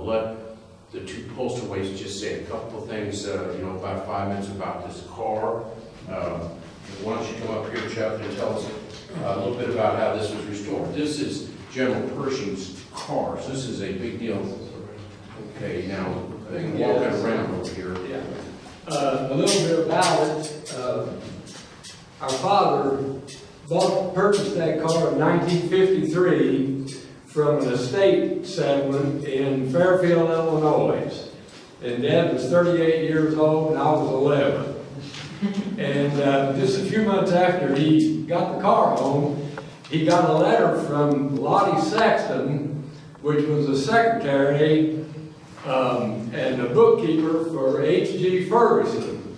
let the two Postleweights just say a couple of things, about 5 minutes about this car. Why don't you come up here, Chuck, and tell us a little bit about how this was restored. This is General Pershing's car, so this is a big deal. Okay, now, walking around over here. Yeah. A little bit about it. Our father purchased that car in 1953 from an estate settlement in Fairfield, Illinois. And Dad was 38 years old and I was 11. And just a few months after he got the car home, he got a letter from Lottie Sexton, which was the secretary and the bookkeeper for H.G. Ferguson.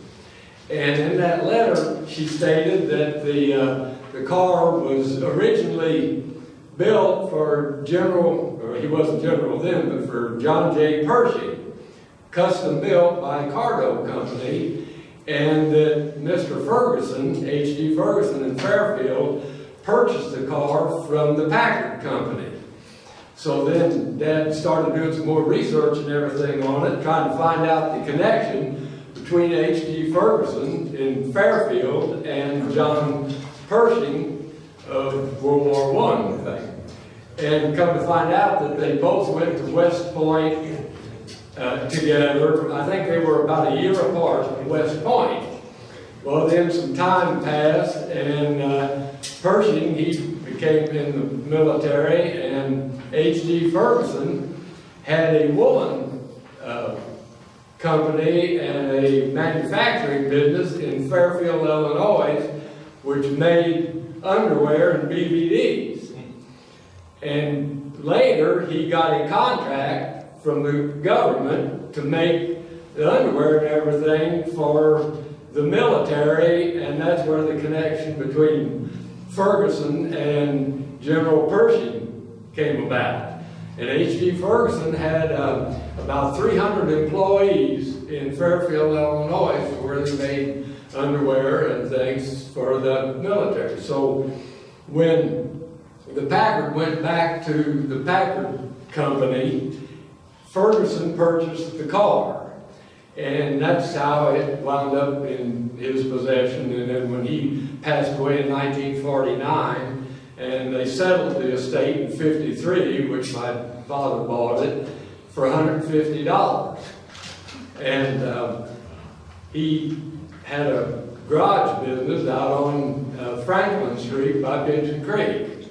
And in that letter, she stated that the car was originally built for General, or he wasn't General then, but for John J. Pershing, custom built by Cardo Company, and that Mr. Ferguson, H.G. Ferguson in Fairfield, purchased the car from the Packard Company. So then Dad started doing some more research and everything on it, trying to find out the connection between H.G. Ferguson in Fairfield and John Pershing of World War I thing. And come to find out that they both went to West Point together. I think they were about a year apart at West Point. Well, then some time passed, and Pershing, he became in the military, and H.G. Ferguson had a woolen company and a manufacturing business in Fairfield, Illinois, which made underwear and BVDs. And later, he got a contract from the government to make the underwear and everything for the military, and that's where the connection between Ferguson and General Pershing came about. And H.G. Ferguson had about 300 employees in Fairfield, Illinois, where they made underwear and things for the military. So when the Packard went back to the Packard Company, Ferguson purchased the car. And that's how it wound up in his possession. And then when he passed away in 1949, and they settled the estate in 53, which my father bought it, for $150. And he had a garage business out on Franklin Street by Pigeon Creek.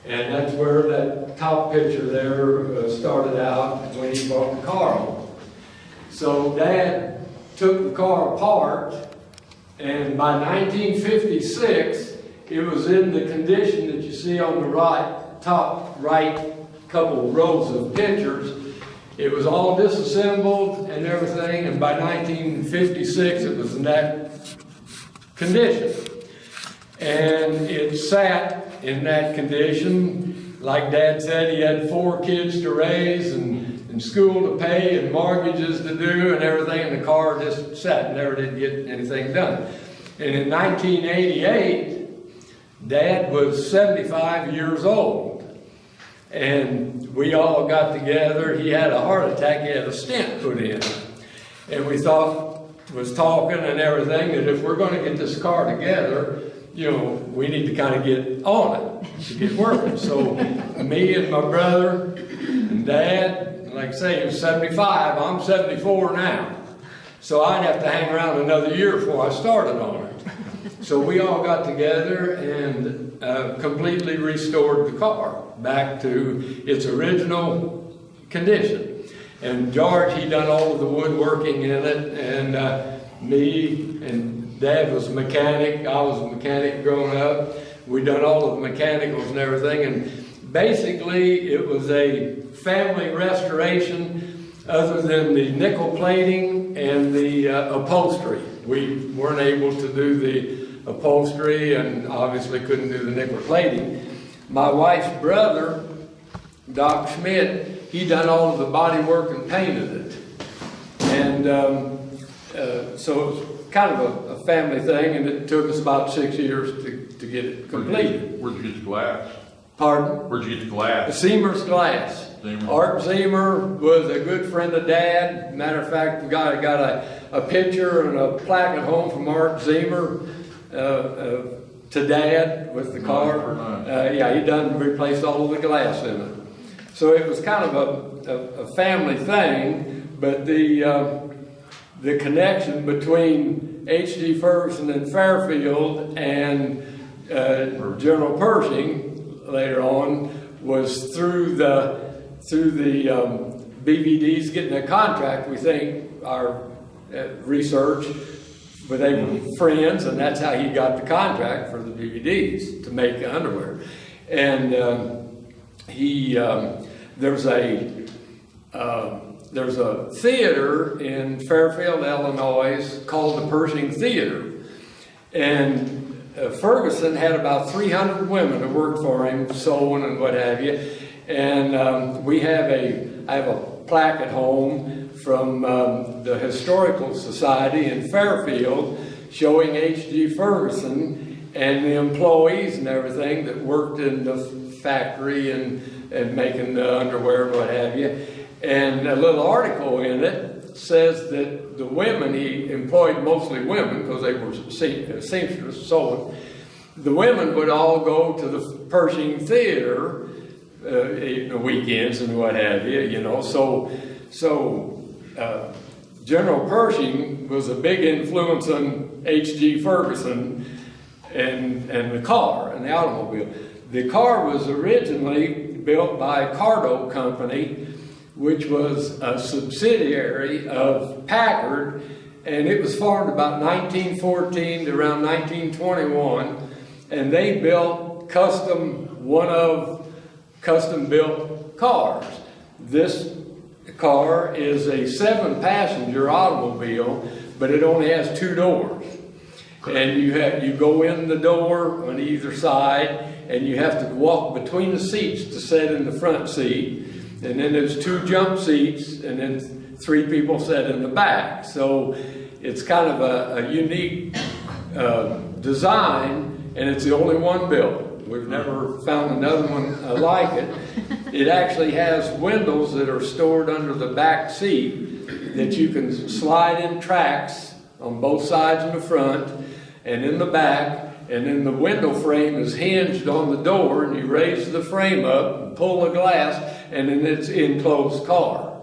And that's where that top picture there started out when he bought the car home. So Dad took the car apart, and by 1956, it was in the condition that you see on the top right couple rows of pictures. It was all disassembled and everything, and by 1956, it was in that condition. And it sat in that condition. Like Dad said, he had 4 kids to raise and school to pay and mortgages to do and everything, and the car just sat and never did get anything done. And in 1988, Dad was 75 years old, and we all got together. He had a heart attack. He had a stent put in, and we was talking and everything that if we're going to get this car together, we need to kind of get on it to get working. So me and my brother and Dad, like I say, he was 75. I'm 74 now. So I'd have to hang around another year before I started on it. So we all got together and completely restored the car back to its original condition. And George, he done all of the woodworking in it, and me and Dad was a mechanic. I was a mechanic growing up. We done all of the mechanicals and everything, and basically it was a family restoration other than the nickel plating and the upholstery. We weren't able to do the upholstery and obviously couldn't do the nickel plating. My wife's brother, Doc Schmidt, he done all of the body work and painted it. And so it was kind of a family thing, and it took us about 6 years to get it completed. Where'd you get the glass? Pardon? Where'd you get the glass? The Seamer's glass. Zimmer. Art Zimmer was a good friend of Dad. Matter of fact, we got a picture and a plaque at home from Art Zimmer to Dad with the car. Yeah, he done replaced all of the glass in it. So it was kind of a family thing, but the connection between H.G. Ferguson and Fairfield and General Pershing later on was through the BVDs getting a contract. We think our research, but they were friends, and that's how he got the contract for the BVDs to make underwear. And there's a theater in Fairfield, Illinois, called the Pershing Theater, and Ferguson had about 300 women who worked for him, sewing and what have you. And I have a plaque at home from the Historical Society in Fairfield showing H.G. Ferguson and the employees and everything that worked in the factory and making the underwear and what have you. And a little article in it says that the women, he employed mostly women because they were seamstress, sewing. The women would all go to the Pershing Theater the weekends and what have you, you know. So General Pershing was a big influence on H.G. Ferguson and the car and the automobile. The car was originally built by Cardo Company, which was a subsidiary of Packard, and it was formed about 1914 to around 1921, and they built custom-built cars. This car is a 7-passenger automobile, but it only has 2 doors. And you go in the door on either side, and you have to walk between the seats to sit in the front seat. And then there's 2 jump seats, and then 3 people sit in the back. So it's kind of a unique design, and it's the only one built. We've never found another one like it. It actually has windows that are stored under the back seat that you can slide in tracks on both sides in the front and in the back. And then the window frame is hinged on the door, and you raise the frame up and pull the glass, and then it's an enclosed car.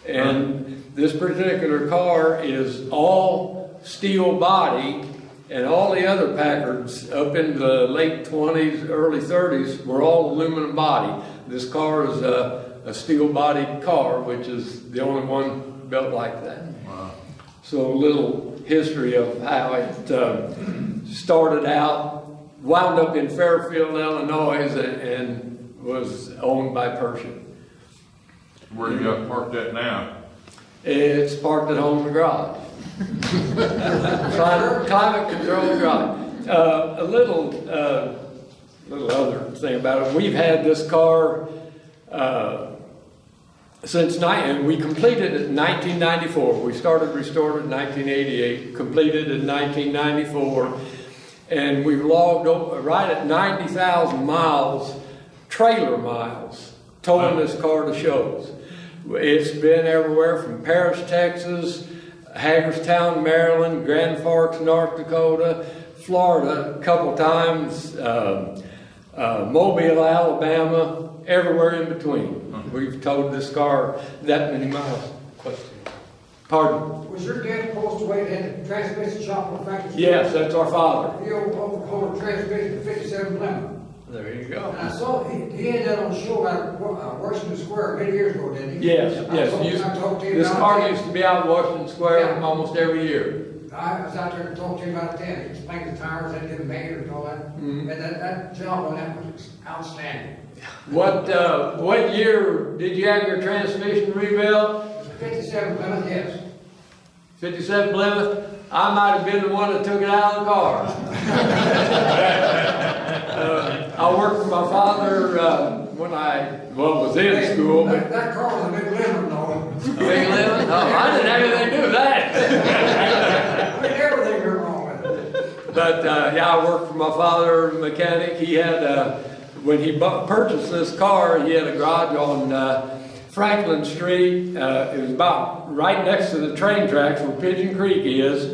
And this particular car is all steel body, and all the other Packards up in the late 20s, early 30s were all aluminum body. This car is a steel bodied car, which is the only one built like that. Wow. So a little history of how it started out, wound up in Fairfield, Illinois, and was owned by Pershing. Where you got parked at now? It's parked at home in the garage. Climate controlled garage. A little other thing about it. We've had this car and we completed it in 1994. We started restored in 1988, completed in 1994, and we've logged right at 90,000 miles, trailer miles, towing this car to shows. It's been everywhere from Paris, Texas, Hagerstown, Maryland, Grand Forks, North Dakota, Florida a couple times, Mobile, Alabama, everywhere in between. We've towed this car that many miles. Pardon? Was your dad Postleweight and a transmission shop on factory? Yes, that's our father. He overhauled a transmission to 57 Plymouth. There you go. And I saw he had that on show out at Washington Square many years ago, didn't he? Yes. I talked to him This about car it. used to be out in Washington Square Yeah. almost every year. I was out there and talked to him about it then. He explained the tires and the maker and all that. And that job on that was outstanding. What year did you have your transmission rebuilt? 57 Plymouth, yes. 57 Plymouth? I might have been the one that took it out of the car. I worked for my father when I was in school. But That car was a big limit, though. Big Lemon? Oh, I didn't have anything to do with that. I mean, everything went wrong with it. But yeah, I worked for my father, mechanic. He had when he purchased this car, he had a garage on Franklin Street. It was about right next to the train tracks where Pigeon Creek is,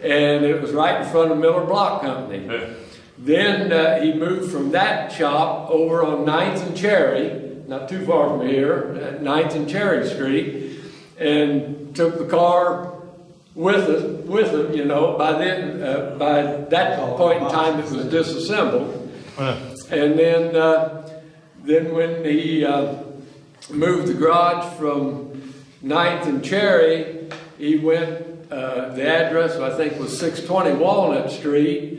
and it was right in front of Miller Block Company. Yeah. Then he moved from that shop over on 9th and Cherry, not too far from here, at 9th and Cherry Street, and took the car with him, you know. By that point in time, it was disassembled. And then when he moved the garage from 9th and Cherry, he went, the address I think was 620 Walnut Street,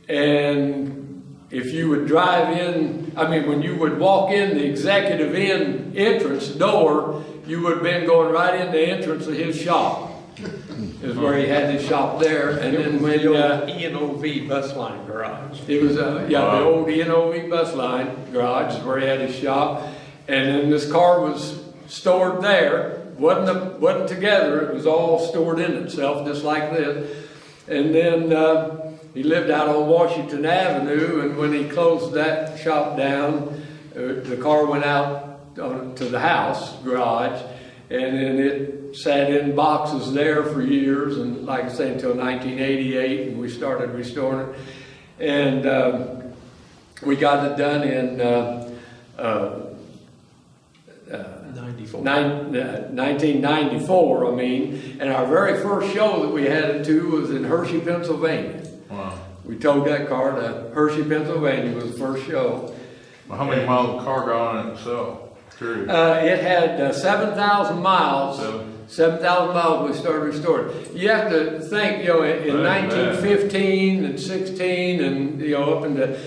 and if you would drive in, when you would walk in the executive inn entrance door, you would have been going right in the entrance of his shop. Is where he had his shop there, and then when ENOV bus line garage. it was the old ENOV bus line garage is where he had his shop, and then this car was stored there. wasn't together. It was all stored in itself, just like this. And then he lived out on Washington Avenue, and when he closed that shop down, the car went out to the house garage, and then it sat in boxes there for years, and like I say, until 1988, and we started restoring it. And we got it done in 1994, and our very first show that we had it to was in Hershey, Pennsylvania. Wow. We towed that car to Hershey, Pennsylvania. Was the first show. Well, how many miles the car got on it itself? Curious. It had 7,000 miles. 7,000 miles when we started restoring. You have to think, in 1915 and 16 and, up into,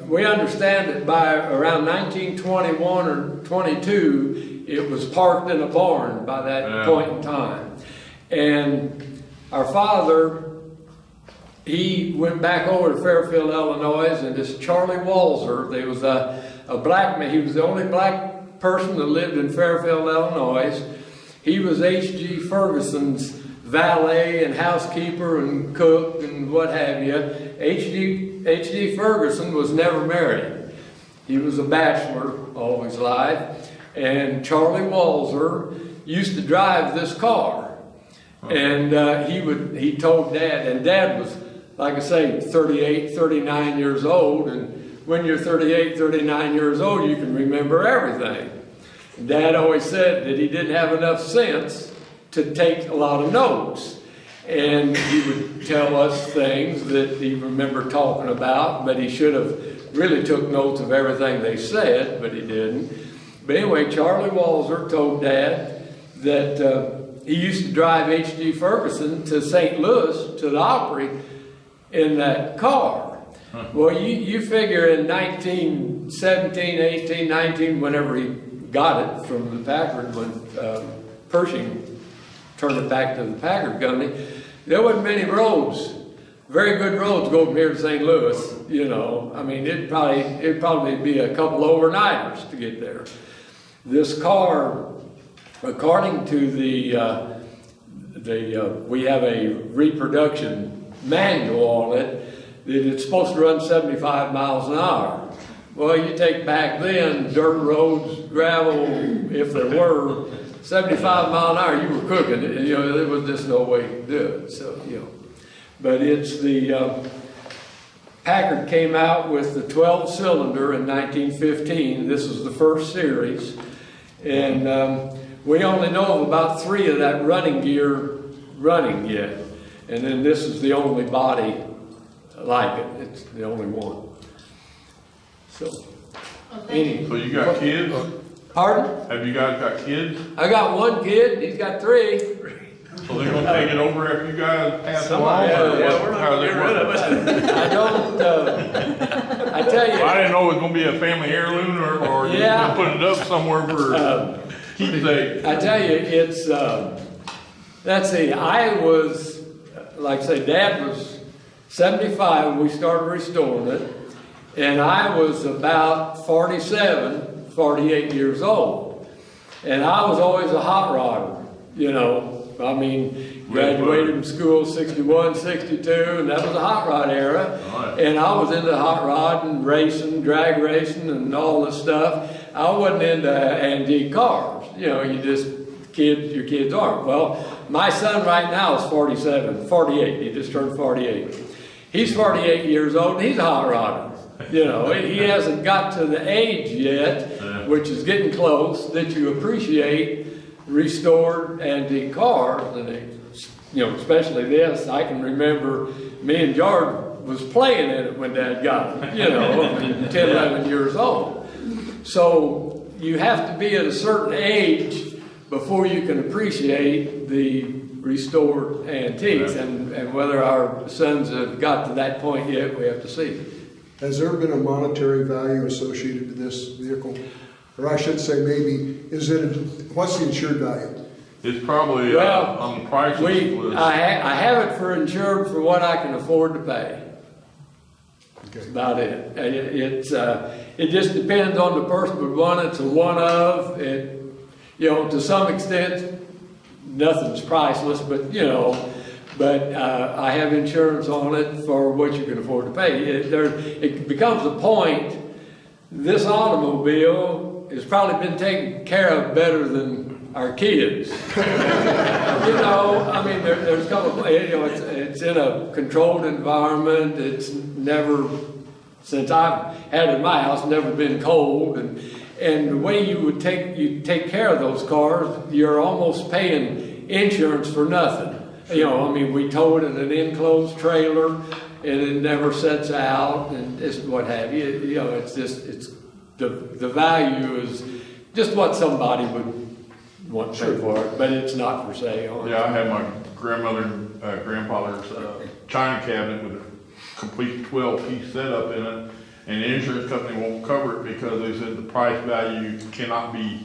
we understand that by around 1921 or 22, it was parked in a barn by that point in time. And our father, he went back over to Fairfield, Illinois, and this Charlie Walzer, there was a black man. He was the only black person that lived in Fairfield, Illinois. He was H.G. Ferguson's valet and housekeeper and cook and what have you. H.G. Ferguson was never married. He was a bachelor all his life. And Charlie Walzer used to drive this car. And he told Dad, and Dad was, like I say, 38, 39 years old, and when you're 38, 39 years old, you can remember everything. Dad always said that he didn't have enough sense to take a lot of notes. And he would tell us things that he remembered talking about, but he should have really took notes of everything they said, but he didn't. But anyway, Charlie Walzer told Dad that he used to drive H.G. Ferguson to St. Louis, to the Opry, in that car. Well, you figure in 1917, 18, 19, whenever he got it from the Packard, when Pershing turned it back to the Packard Company, there wasn't many roads, very good roads go from here to St. Louis, it'd probably be a couple overnighters to get there. This car, according to we have a reproduction manual on it, that it's supposed to run 75 miles an hour. Well, you take back then, dirt roads, gravel, if there were, 75 mile an hour, you were cooking it. There was just no way to do it. So, but it's the, Packard came out with the 12-cylinder in 1915. This is the first series. And we only know of about 3 of that running gear running yet. And then this is the only body like it. It's the only one. So, So you got kids? Pardon? Have you guys got kids? I got one kid. He's got 3. So they're gonna take it over after you guys pass along? we're not gonna get rid of it. I don't. I tell you. I didn't know it was gonna be a family heirloom or you gonna put it up somewhere for keepsake. I tell you, it's. Let's see. I was, like I say, Dad was 75 when we started restoring it, and I was about 47, 48 years old, and I was always a hot rodder, I mean, graduated from school 61, 62, and that was the hot rod era. Right. And I was into hot rod and racing, drag racing and all this stuff. I wasn't into antique cars. You know, your kids aren't. Well, my son right now is 48. He just turned 48. He's 48 years old and he's a hot rodder. You know, he hasn't got to the age yet, which is getting close, that you appreciate restored antique cars. And you know, especially this, I can remember me and George was playing in it when Dad got it, you know, 10, 11 years old. So you have to be at a certain age before you can appreciate the restored antiques. And whether our sons have got to that point yet, we have to see. Has there been a monetary value associated to this vehicle? Or I should say maybe, what's the insured value? It's probably Well, on the price list. I have it for insured for what I can afford to pay. Okay. That's about it. It just depends on the person, but one, it's a one of, it, you know, to some extent, nothing's priceless, but, you know, but I have insurance on it for what you can afford to pay. It becomes a point, this automobile has probably been taken care of better than our kids. You know, I mean, there's come a, you know, it's in a controlled environment. It's never, since I've had it in my house, never been cold. And the way you take care of those cars, you're almost paying insurance for nothing. You know, I mean, we tow it in an enclosed trailer, and it never sets out, and it's what have you. You know, it's the value is just what somebody would want to pay for it, but it's not for sale. Yeah, I had my grandfather's china cabinet with a complete 12-piece setup in it, and the insurance company won't cover it because they said the price value cannot be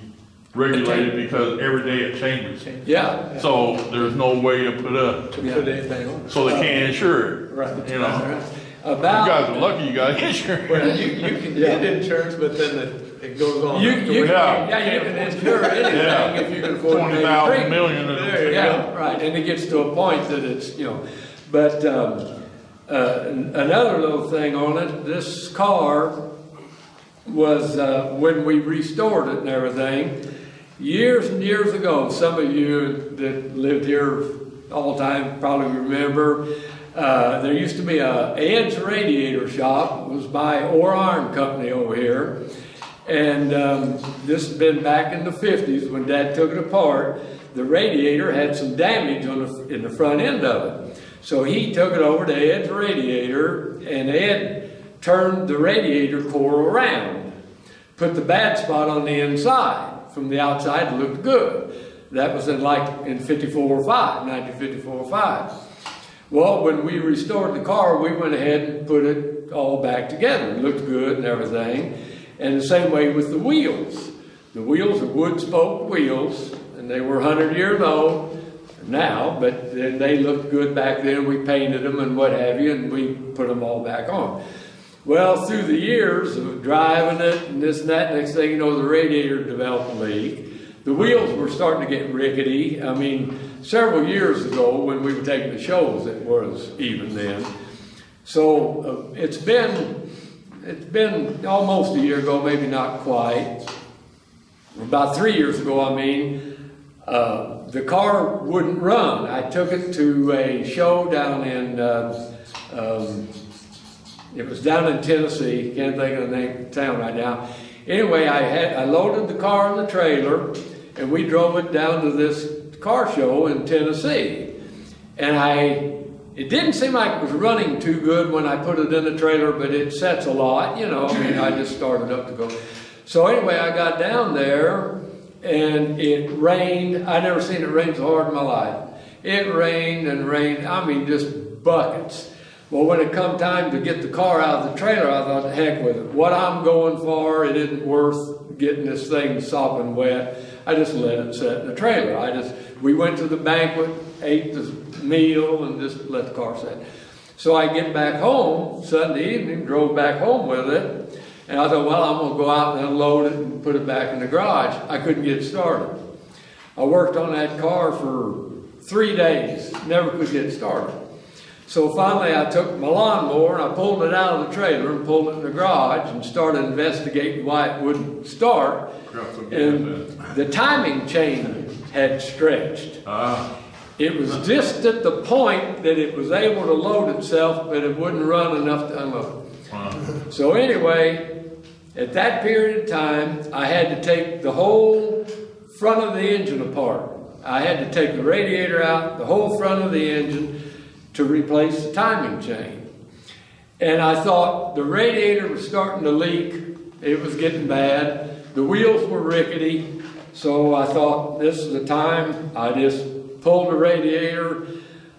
regulated because every day it changes. Yeah. So there's no way to put anything on. so they can't insure it. Right. You know, you About guys are lucky you got insurance. Well, you can get insurance, but then it goes on. you Yeah. can insure anything Yeah. if you can afford to pay the 20,000 premium. million. There you Yeah, go. right, and it gets to a point that it's, you know, but another little thing on it, this car was, when we restored it and everything, years and years ago, some of you that lived here all the time probably remember, there used to be a Ed's radiator shop. It was by Ore Iron Company over here. And this has been back in the 50s when Dad took it apart. The radiator had some damage in the front end of it. So he took it over to Ed's radiator, and Ed turned the radiator core around, put the bad spot on the inside. From the outside, it looked good. That was in 1954 or 5. Well, when we restored the car, we went ahead and put it all back together. It looked good and everything. And the same way with the wheels. The wheels are wood spoke wheels, and they were 100 years old now, but they looked good back then. We painted them and what have you, and we put them all back on. Well, through the years of driving it and this and that, next thing you know, the radiator developed a leak. The wheels were starting to get rickety. I mean, several years ago when we were taking the shows, it was even then. So it's been almost a year ago, maybe not quite. About 3 years ago, I mean, the car wouldn't run. I took it to a show down in, it was down in Tennessee. Can't think of the name of the town right now. Anyway, I loaded the car in the trailer, and we drove it down to this car show in Tennessee. And it didn't seem like it was running too good when I put it in the trailer, but it sets a lot, you know. I mean, I just started up to go. So anyway, I got down there, and it rained. I never seen it rain so hard in my life. It rained and rained. I mean, just buckets. Well, when it come time to get the car out of the trailer, I thought, heck with it. What I'm going for, it isn't worth getting this thing sopping wet. I just let it sit in the trailer. We went to the banquet, ate the meal, and just let the car sit. So I get back home Sunday evening, drove back home with it, and I thought, well, I'm going to go out and unload it and put it back in the garage. I couldn't get started. I worked on that car for 3 days, never could get started. So finally I took my lawnmower and I pulled it out of the trailer and pulled it in the garage and started investigating why it wouldn't start. And the timing chain had stretched. It was just at the point that it was able to load itself, but it wouldn't run enough to unload. So anyway, at that period of time, I had to take the whole front of the engine apart. I had to take the radiator out, the whole front of the engine, to replace the timing chain. And I thought the radiator was starting to leak. It was getting bad. The wheels were rickety. So I thought, this is the time. I just pulled the radiator.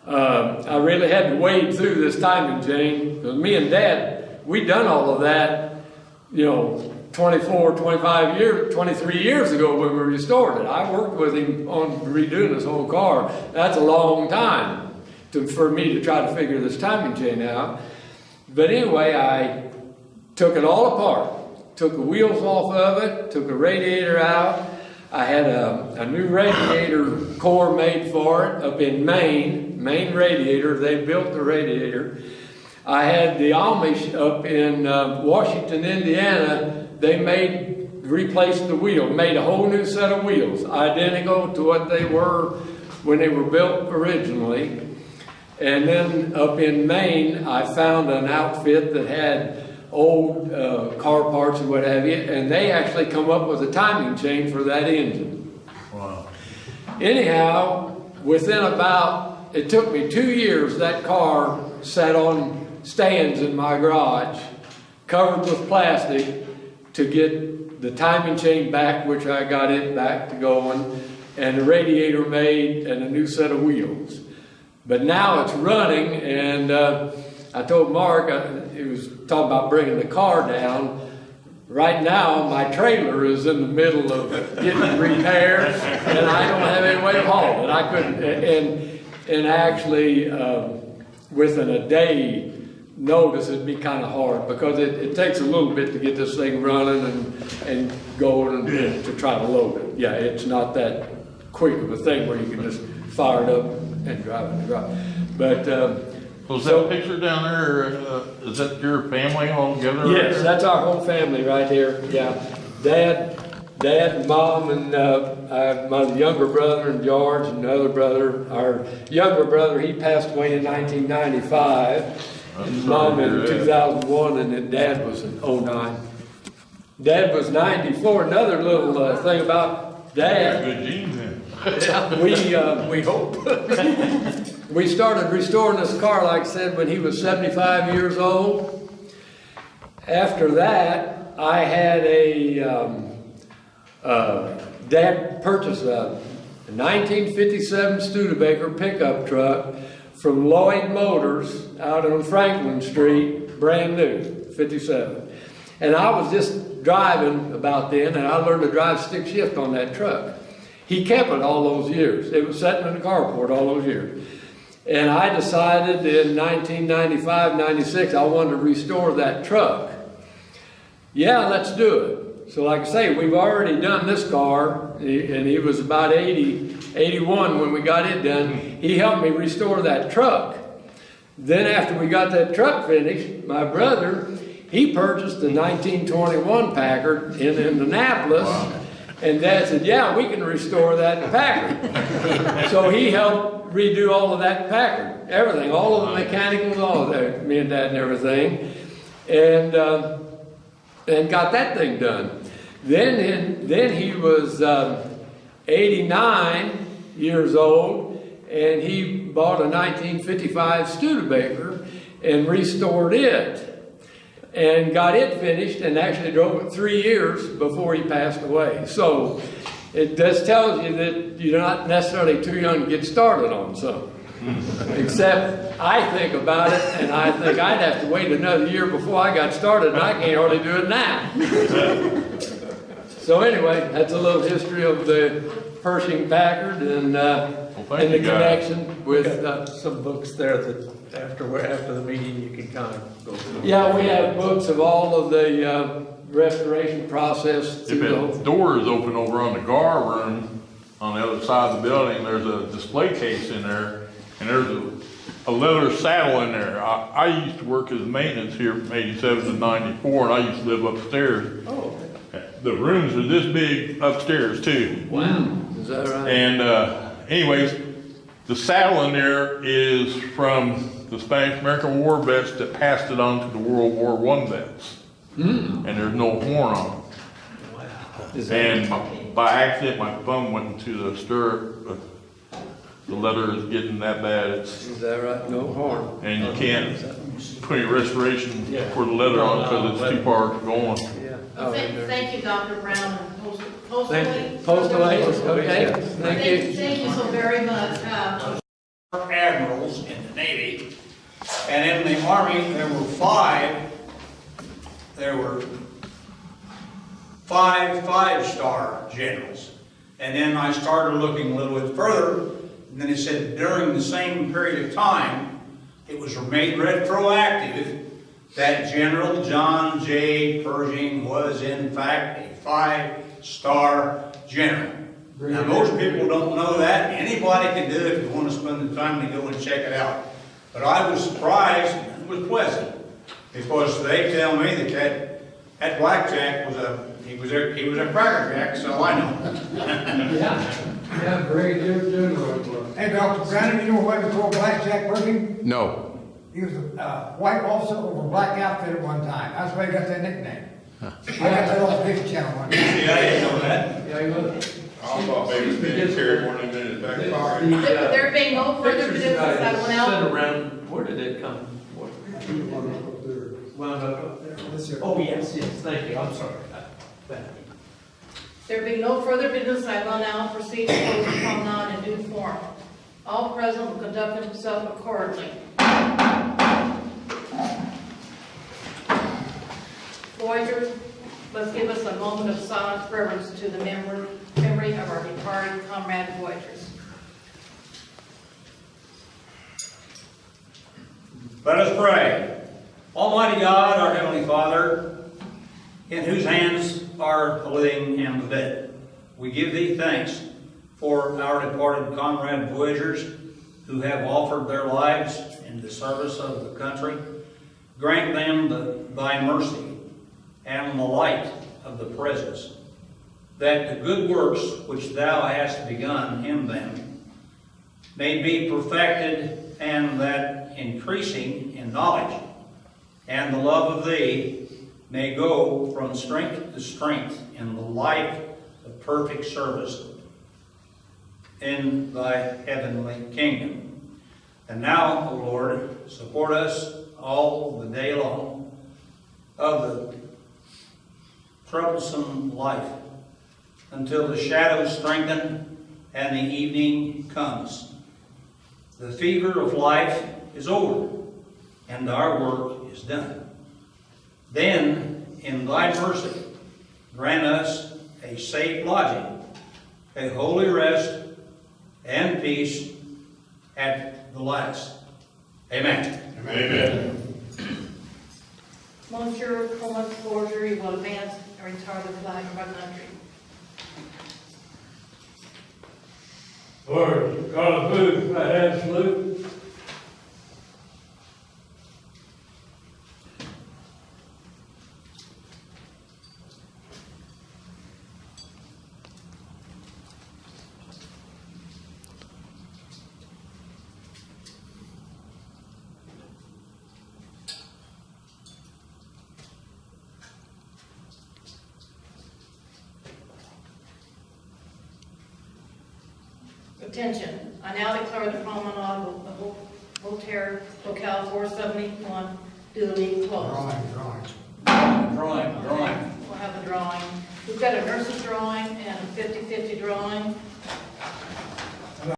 I really had to wade through this timing chain, because me and Dad, we'd done all of that, 24, 25 years, 23 years ago when we restored it. I worked with him on redoing this whole car. That's a long time for me to try to figure this timing chain out. But anyway, I took it all apart, took the wheels off of it, took the radiator out. I had a new radiator core made for it up in Maine radiator. They built the radiator. I had the Amish up in Washington, Indiana. They replaced the wheel, made a whole new set of wheels, identical to what they were when they were built originally. And then up in Maine, I found an outfit that had old car parts and what have you, and they actually come up with a timing chain for that engine. Wow. Anyhow, it took me 2 years, that car sat on stands in my garage, covered with plastic, to get the timing chain back, which I got it back to going, and the radiator made, and a new set of wheels. But now it's running, and I told Mark, he was talking about bringing the car down. Right now, my trailer is in the middle of getting repaired, and I don't have any way of hauling it. I couldn't, and actually, within a day notice, it'd be kind of hard, because it takes a little bit to get this thing running and going and to try to load it. Yeah, it's not that quick of a thing where you can just fire it up and drive it. But Was that picture down there, is that your family all together? Yes, right? that's our whole family right here. Yeah, Dad, Mom, and my younger brother and George, and the other brother. Our younger brother, he passed away in 1995, and Mom in 2001, and then Dad was in 2009. Dad was 94. Another little thing about Dad. Good genes then. We hope. We started restoring this car, like I said, when he was 75 years old. After that, I had Dad purchased a 1957 Studebaker pickup truck from Lloyd Motors out on Franklin Street, brand new, 57. And I was just driving about then, and I learned to drive stick shift on that truck. He kept it all those years. It was sitting in the carport all those years. And I decided in 1995, 96, I wanted to restore that truck. Yeah, let's do it. So like I say, we've already done this car, and he was about 81 when we got it done. He helped me restore that truck. Then after we got that truck finished, my brother, he purchased a 1921 Packard in Indianapolis. Wow. And Dad said, yeah, we can restore that Packard. So he helped redo all of that Packard, everything, all of the mechanicals, all of that, me and Dad and everything, and got that thing done. Then he was 89 years old, and he bought a 1955 Studebaker and restored it. And got it finished, and actually drove it 3 years before he passed away. So it just tells you that you're not necessarily too young to get started on something. Except I think about it, and I think I'd have to wait another year before I got started, and I can't hardly do it now. So anyway, that's a little history of the Pershing Packard and the connection with some books there that after the meeting you can kind of go through. Yeah, we have books of all of the restoration process. If the door is open over on the guard room, on the other side of the building, there's a display case in there, and there's a leather saddle in there. I used to work as maintenance here from 87 to 94, and I used to live upstairs. Oh, The rooms are this big upstairs too. wow, is that right? And anyways, the saddle in there is from the Spanish-American War vets that passed it on to the World War I vets. And there's no horn on it. Is that- And by accident, my thumb went into the stirrup. The leather is getting that bad, Is that right? No harm. and you can't put any restoration Yeah. for the leather on because it's too far going. Yeah. Well, thank you, Dr. Brown and Postleweight. Postleweight, okay, Thank thank you. Thank you so very much. Admirals in the Navy, and in the Army, there were five five-star generals. And then I started looking a little bit further, and then it said during the same period of time, it was made retroactive that General John J. Pershing was in fact a five-star general. Now, most people don't know that. Anybody can do it if you want to spend the time to go and check it out. But I was surprised and it was pleasant, because they tell me that blackjack was he was a crackerjack, so I know. Yeah, very good general. Hey, Dr. Brandon, you know what they call Blackjack Pershing? No. He was a white officer over a black outfit at one time. That's why he got that nickname. I got that off the Disney Channel one time. Yeah, I didn't know that. Yeah, he was. I thought they was being carried more than a minute back. There being no further business, I will now. Sent around, where did it come? Wound up there? Oh, yes, thank you, I'm sorry. There being no further business, I will now proceed to close the promenade in due form. All present will conduct themselves accordingly. Voyagers, let's give us a moment of silent reverence to the memory of our departed comrade voyagers. Let us pray. Almighty God, our Heavenly Father, in whose hands are the living and the dead, we give Thee thanks for our departed comrade voyagers who have offered their lives in the service of the country. Grant them Thy mercy and the light of the presence, that the good works which Thou hast begun in them may be perfected, and that increasing in knowledge and the love of Thee may go from strength to strength in the life of perfect service in Thy heavenly kingdom. And now, O Lord, support us all the day long of the troublesome life, until the shadows strengthen and the evening comes. The fever of life is over, and our work is done. Then, in Thy mercy, grant us a safe lodging, a holy rest, and peace at the last. Amen. Amen. Monsieur Coleman Forger, you will advance and retire the flag of our country. Lord, God of food, I have salute. Attention, I now declare the promenade of Hotel Locale 471 duly closed. Drawing. We'll have a drawing. We've got a nurse's drawing and a 50-50 drawing.